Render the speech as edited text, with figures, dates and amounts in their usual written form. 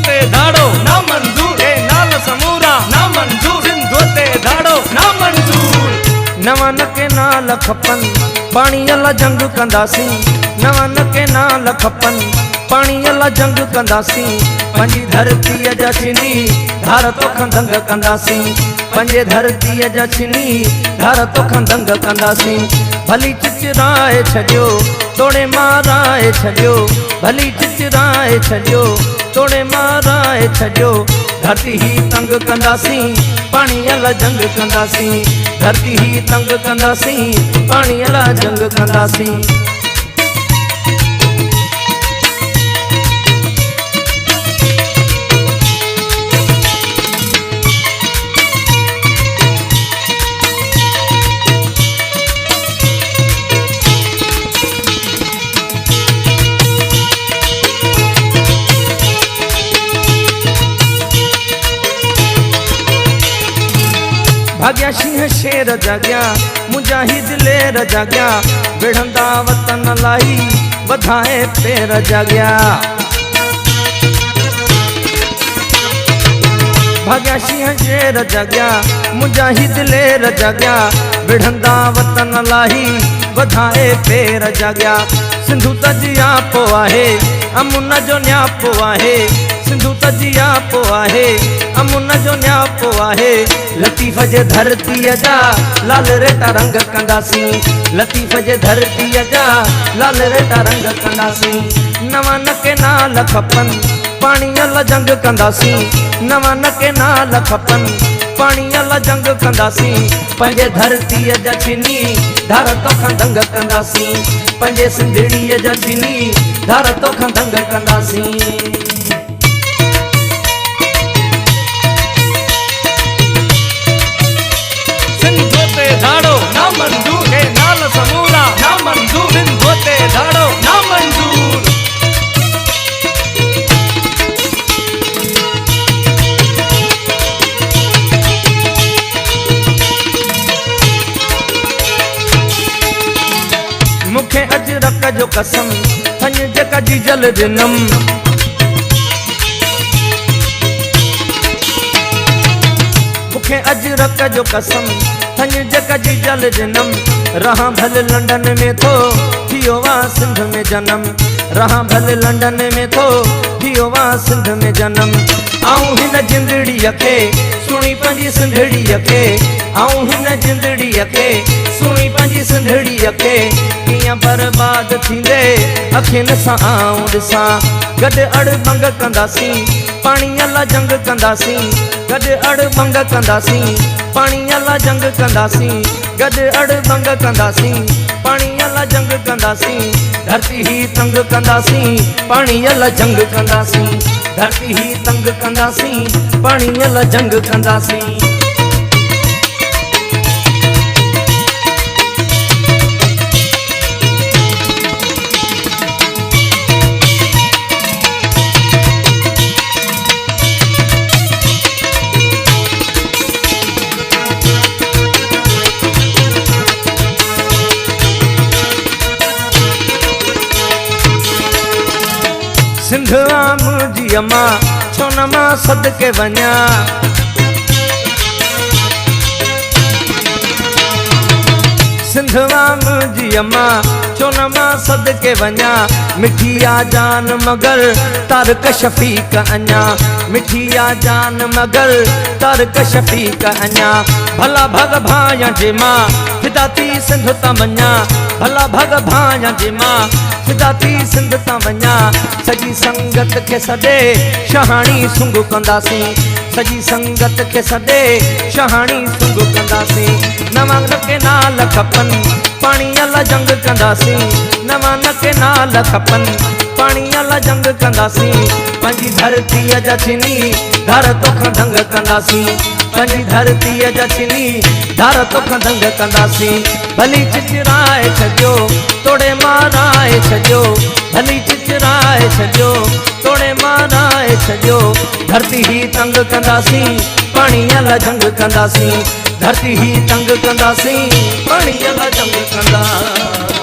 ते धाड़ो ना मंजूर, ए नाल समूरा ना मंजूर, सिंधु ते धाड़ो ना मंजूर। नवन के नाल खपन पानी अला जंग कंदासी, नवन के नाल खपन पानी अला जंग कंदासी। पंजी धरती जा छिनी धार तो खंदंग कंदासी, पंजे धरती जा छिनी धार तो खंदंग कंदासी। भली चिचराए छॾियो तोड़े माराए छॾियो, भली चिचराए छॾियो तोड़े माराए छॾियो। धरती ही तंग कंदासी पानी अला जंग कंदासी, धरती ही तंग कंदासी पानी अला जंग कंदासी। भाग्या सिंह शेर जाग्या मुजाहिद लेर जाग्या, विढ़ंदा वतन लाई वधाए पेर जाग्या। भाग्या सिंह शेर जाग्या मुजाहिद लेर जाग्या, विढ़ंदा वतन लाई वधाए पेर जाग्या। सिंधु तजिया पो आहे अमुन जो न्यापो आहे, सिंधु तजिया पो आहे अमुन जो न्यापो आहे। लतीफ़ जे धरती जा लाल रेटा रंग कंदासी, लतीफ़ जे धरती जा लाल रेटा रंग कंदासी। नवन के नाल खपन पानी अला जंग कंदासी, नवन के नाल खपन पानी अला जंग कंदासी। पंजे धरती जा छिनी धार तो खंदंग कंदासी, पंजे सिंधड़ी जा छिनी धार तो खंदंग कंदासी। धाड़ो ना मंजूर, ए नाल समूरा ना मंजूर, सिंधु ते धाड़ो ना मंजूर। मुखे अजरक जो कसम हंज जग जी जल दिनम, मुखे अजरक जो कसम हंज जग जी जल दिनम। रहा भल लंडन में थो थियो वा सिंध में जन्म, रहा भल लंडन में थो थियो वा सिंध में जन्म। आऊं हिन जिंदड़ीअ खे सुणी पंहिंजी सिंधड़ीअ खे, आऊं हिन जिंदड़ीअ खे सुणी पंहिंजी सिंधड़ीअ खे। कीअं बर्बाद थींदे अखियुनि सां आऊं ॾिसां, गॾु अड़बंग कंदासी पाणी अला जंग कंदासी, गॾु अड़बंग कंदासी पाणी अला जंग कंदासी, गॾु अड़बंग कंदासी पाणी अला जंग कंदासी। धरती ही तंग कंदासी पाणी अला जंग कंदासी, धरती ही तंग कंदासी पाणी अला जंग कंदासी। सिंध आ मुंहिंजी अम्मा छो न मां सदके वञा, सिंध आ मुंहिंजी अम्मा छो न मां सदके वञा। मिठी आ जान मगर तारक शफ़ीक अञा, मिठी आ जान मगर तारक शफ़ीक अञा। भला भग भाया जे मां फिदा थी सिंध ता वञा, भला भग भाया जे मां फिदा थी सिंध ता वञा। सॼी संगत खे सॾे शहाणी सुंग कंदासी, सॼी संगत खे सॾे शहाणी सुंग कंदासी। नवन के नाल खपन पाणी अला जंग कंदासी, नवन के नाल खपन पाणी अला जंग कंदासी। पंहिंजी धरतीअ जा छिनी धार तो खंदंग कंदासी, पंहिंजी धरतीअ जा छिनी धार तो खंदंग कंदासी। भली चिचराए छॾियो तोड़े माराए छॾियो, भली चिचराए छॾियो तोड़े माराए छॾियो। धरती ही तंग कंदासी पाणी अला जंग कंदासी, धरती ही तंग कंदासी पाणी अला जंग कंदासी।